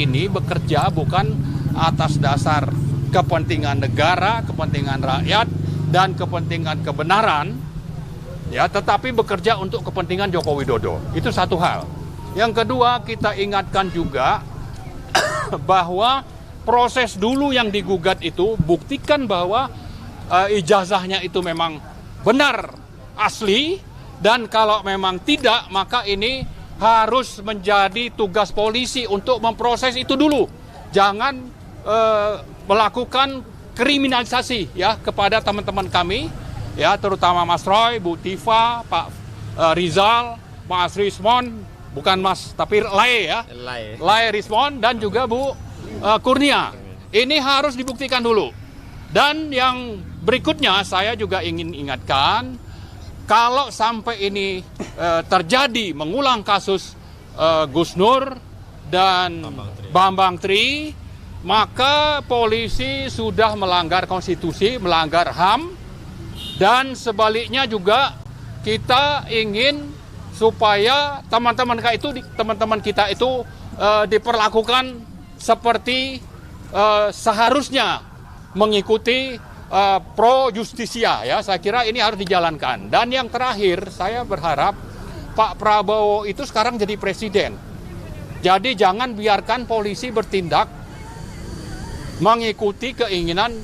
ini bekerja bukan atas dasar kepentingan negara, kepentingan rakyat, dan kepentingan kebenaran, ya, tetapi bekerja untuk kepentingan Joko Widodo. Itu satu hal. Yang kedua, kita ingatkan juga bahwa proses dulu yang digugat itu buktikan bahwa ijazahnya itu memang benar, asli, dan kalau memang tidak, maka ini harus menjadi tugas polisi untuk memproses itu dulu. Jangan melakukan kriminalisasi ya kepada teman-teman kami, ya, terutama Mas Roy, Bu Tifa, Pak Rizal, Mas Rismon, bukan Mas tapi Lai ya, Lai Rismon, dan juga Bu Kurnia. Ini harus dibuktikan dulu. Dan yang berikutnya saya juga ingin ingatkan, kalau sampai ini terjadi mengulang kasus Gus Nur dan Bambang Tri, maka polisi sudah melanggar konstitusi, melanggar HAM, dan sebaliknya juga kita ingin supaya teman-teman kita itu diperlakukan seperti seharusnya mengikuti pro justisia, ya. Saya kira ini harus dijalankan. Dan yang terakhir, saya berharap Pak Prabowo itu sekarang jadi presiden. Jadi jangan biarkan polisi bertindak mengikuti keinginan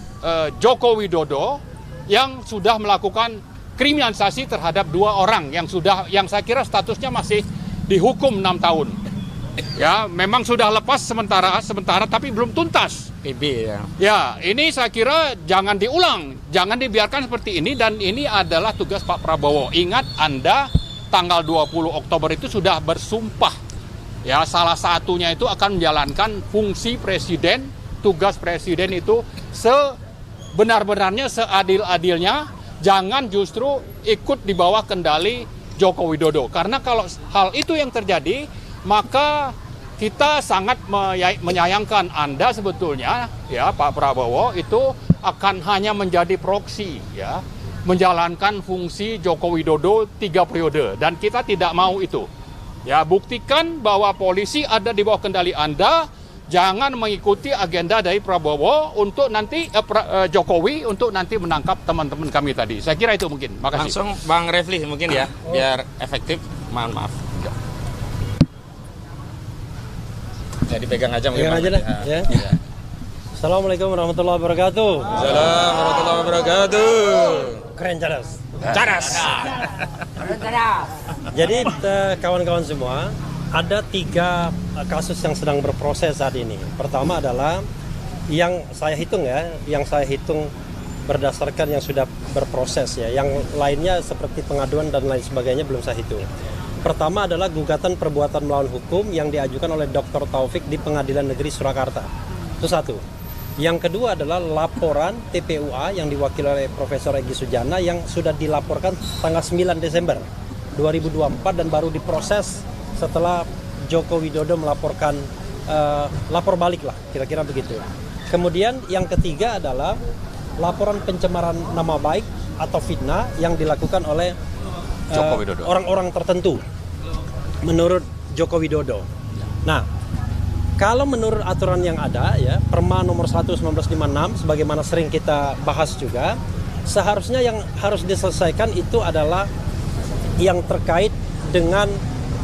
Joko Widodo yang sudah melakukan kriminalisasi terhadap 2 orang yang saya kira statusnya masih dihukum 6 tahun. Ya, memang sudah lepas sementara tapi belum tuntas. PB ya. Ya, ini saya kira jangan diulang, jangan dibiarkan seperti ini, dan ini adalah tugas Pak Prabowo. Ingat, Anda tanggal 20 Oktober itu sudah bersumpah. Ya, salah satunya itu akan menjalankan fungsi presiden. Tugas presiden itu sebenar-benarnya, seadil-adilnya, jangan justru ikut di bawah kendali Joko Widodo. Karena kalau hal itu yang terjadi, maka kita sangat menyayangkan Anda sebetulnya, ya, Pak Prabowo itu akan hanya menjadi proksi, ya, menjalankan fungsi Joko Widodo 3 periode, dan kita tidak mau itu. Ya, buktikan bahwa polisi ada di bawah kendali Anda. Jangan mengikuti agenda dari Prabowo untuk nanti Jokowi untuk nanti menangkap teman-teman kami tadi. Saya kira itu mungkin. Makasih. Langsung Bang Refli mungkin ya, biar efektif. Maaf. Jadi pegang aja mungkin. Pegang aja dah. Ya. Ya. Assalamualaikum warahmatullahi wabarakatuh. Assalamualaikum warahmatullahi wabarakatuh. Keren cadas. Cadas. Jadi kawan-kawan semua, ada 3 kasus yang sedang berproses saat ini. Pertama adalah yang saya hitung berdasarkan yang sudah berproses ya. Yang lainnya seperti pengaduan dan lain sebagainya belum saya hitung. Pertama adalah gugatan perbuatan melawan hukum yang diajukan oleh Dr. Taufik di Pengadilan Negeri Surakarta. Itu satu. Yang kedua adalah laporan TPUA yang diwakili oleh Profesor Egy Sujana yang sudah dilaporkan tanggal 9 Desember 2024 dan baru diproses setelah Joko Widodo melaporkan lapor balik lah, kira-kira begitu. Kemudian yang ketiga adalah laporan pencemaran nama baik atau fitnah yang dilakukan oleh orang-orang tertentu menurut Joko Widodo. Nah, kalau menurut aturan yang ada ya, Perma nomor 1/1956 sebagaimana sering kita bahas juga, seharusnya yang harus diselesaikan itu adalah yang terkait dengan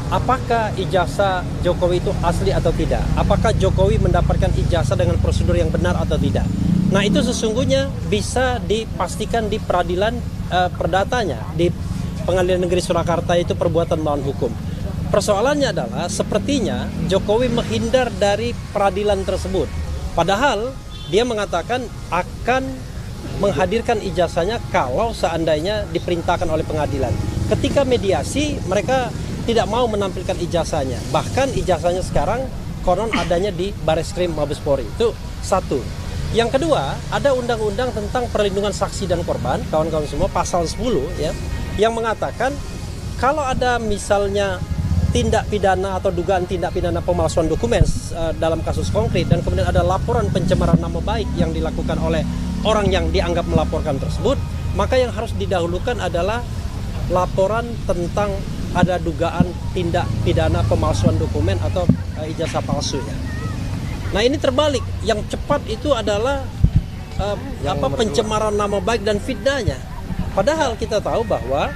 apakah ijazah Jokowi itu asli atau tidak? Apakah Jokowi mendapatkan ijazah dengan prosedur yang benar atau tidak? Nah, itu sesungguhnya bisa dipastikan di peradilan perdatanya, di Pengadilan Negeri Surakarta, itu perbuatan melawan hukum. Persoalannya adalah sepertinya Jokowi menghindar dari peradilan tersebut. Padahal dia mengatakan akan menghadirkan ijazahnya kalau seandainya diperintahkan oleh pengadilan. Ketika mediasi, mereka tidak mau menampilkan ijazahnya. Bahkan ijazahnya sekarang konon adanya di Bareskrim Mabes Polri. Itu satu. Yang kedua, ada undang-undang tentang perlindungan saksi dan korban, kawan-kawan semua, pasal 10 ya, yang mengatakan kalau ada misalnya tindak pidana atau dugaan tindak pidana pemalsuan dokumen dalam kasus konkret dan kemudian ada laporan pencemaran nama baik yang dilakukan oleh orang yang dianggap melaporkan tersebut, maka yang harus didahulukan adalah laporan tentang ada dugaan tindak pidana pemalsuan dokumen atau ijazah palsu ya. Nah ini terbalik, yang cepat itu adalah pencemaran nama baik dan fitnahnya. Padahal kita tahu bahwa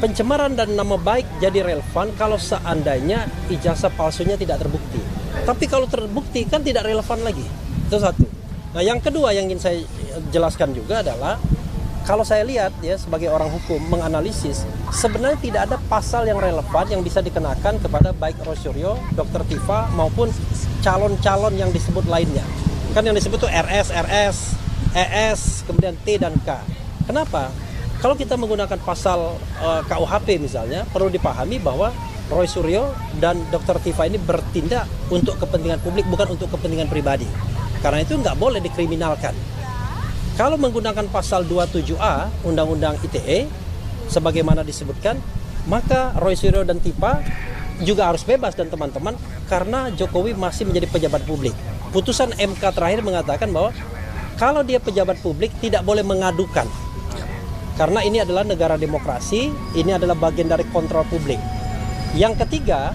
pencemaran dan nama baik jadi relevan kalau seandainya ijazah palsunya tidak terbukti. Tapi kalau terbukti kan tidak relevan lagi. Itu satu. Nah yang kedua yang ingin saya jelaskan juga adalah kalau saya lihat ya sebagai orang hukum menganalisis, sebenarnya tidak ada pasal yang relevan yang bisa dikenakan kepada baik Roy Suryo, Dr. Tifa maupun calon-calon yang disebut lainnya. Kan yang disebut tuh RS, ES, kemudian T dan K. Kenapa? Kalau kita menggunakan pasal KUHP misalnya, perlu dipahami bahwa Roy Suryo dan Dr. Tifa ini bertindak untuk kepentingan publik, bukan untuk kepentingan pribadi. Karena itu nggak boleh dikriminalkan. Kalau menggunakan pasal 27A Undang-Undang ITE, sebagaimana disebutkan, maka Roy Suryo dan Tifa juga harus bebas dan teman-teman, karena Jokowi masih menjadi pejabat publik. Putusan MK terakhir mengatakan bahwa kalau dia pejabat publik tidak boleh mengadukan. Karena ini adalah negara demokrasi, ini adalah bagian dari kontrol publik. Yang ketiga,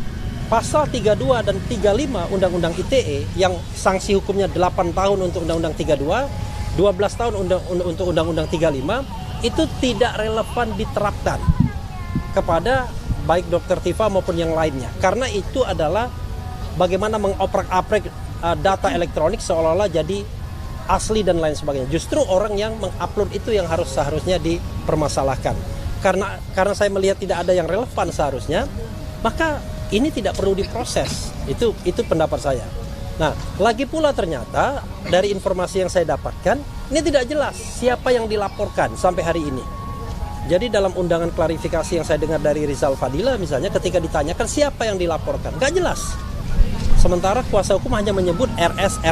pasal 32 dan 35 Undang-Undang ITE yang sanksi hukumnya 8 tahun untuk Undang-Undang 32, 12 tahun untuk Undang-Undang 35, itu tidak relevan diterapkan kepada baik Dr. Tifa maupun yang lainnya. Karena itu adalah bagaimana mengoprak-aprik data elektronik seolah-olah jadi asli dan lain sebagainya. Justru orang yang mengupload itu yang seharusnya dipermasalahkan. Karena saya melihat tidak ada yang relevan seharusnya, maka ini tidak perlu diproses. Itu pendapat saya. Nah, lagi pula ternyata dari informasi yang saya dapatkan, ini tidak jelas siapa yang dilaporkan sampai hari ini. Jadi dalam undangan klarifikasi yang saya dengar dari Rizal Fadila misalnya, ketika ditanyakan siapa yang dilaporkan, nggak jelas. Sementara kuasa hukum hanya menyebut RS,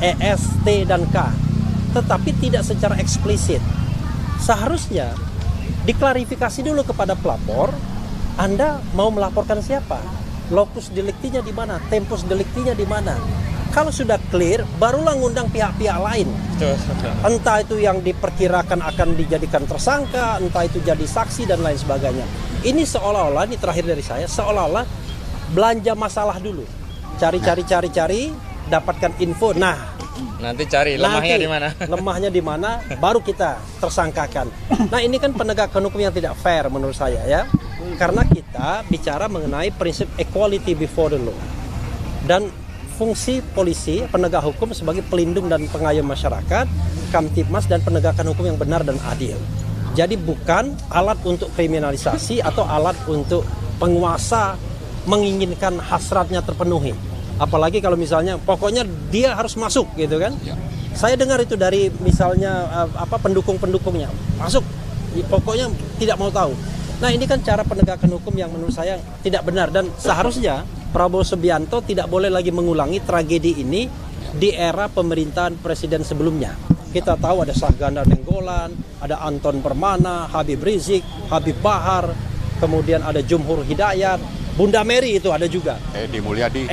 ES, T, dan K. Tetapi tidak secara eksplisit. Seharusnya diklarifikasi dulu kepada pelapor, Anda mau melaporkan siapa? Lokus deliktinya di mana? Tempus deliktinya di mana? Kalau sudah clear, barulah ngundang pihak-pihak lain. Entah itu yang diperkirakan akan dijadikan tersangka, entah itu jadi saksi dan lain sebagainya. Ini seolah-olah, ini terakhir dari saya, seolah-olah belanja masalah dulu. Cari, dapatkan info. Nah, nanti cari lemahnya di mana? Lemahnya di mana, baru kita tersangkakan. Nah, ini kan penegakan hukum yang tidak fair menurut saya ya. Karena kita bicara mengenai prinsip equality before the law. Dan fungsi polisi, penegak hukum sebagai pelindung dan pengayom masyarakat, Kamtibmas dan penegakan hukum yang benar dan adil. Jadi bukan alat untuk kriminalisasi atau alat untuk penguasa menginginkan hasratnya terpenuhi. Apalagi kalau misalnya pokoknya dia harus masuk gitu kan. Saya dengar itu dari misalnya pendukung-pendukungnya. Masuk, pokoknya tidak mau tahu. Nah ini kan cara penegakan hukum yang menurut saya tidak benar. Dan seharusnya Prabowo Subianto tidak boleh lagi mengulangi tragedi ini di era pemerintahan presiden sebelumnya. Kita tahu ada Syahganda Nenggolan, ada Anton Permana, Habib Rizik, Habib Bahar, kemudian ada Jumhur Hidayat, Bunda Mary itu ada juga. Edi Mulyadi.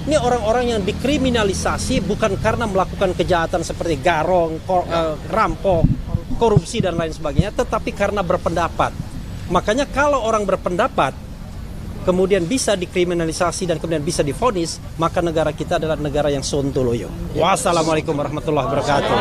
Ini orang-orang yang dikriminalisasi bukan karena melakukan kejahatan seperti garong, rampok, korupsi dan lain sebagainya, tetapi karena berpendapat. Makanya kalau orang berpendapat kemudian bisa dikriminalisasi dan kemudian bisa divonis, maka negara kita adalah negara yang sontoloyo. Wassalamualaikum warahmatullahi wabarakatuh.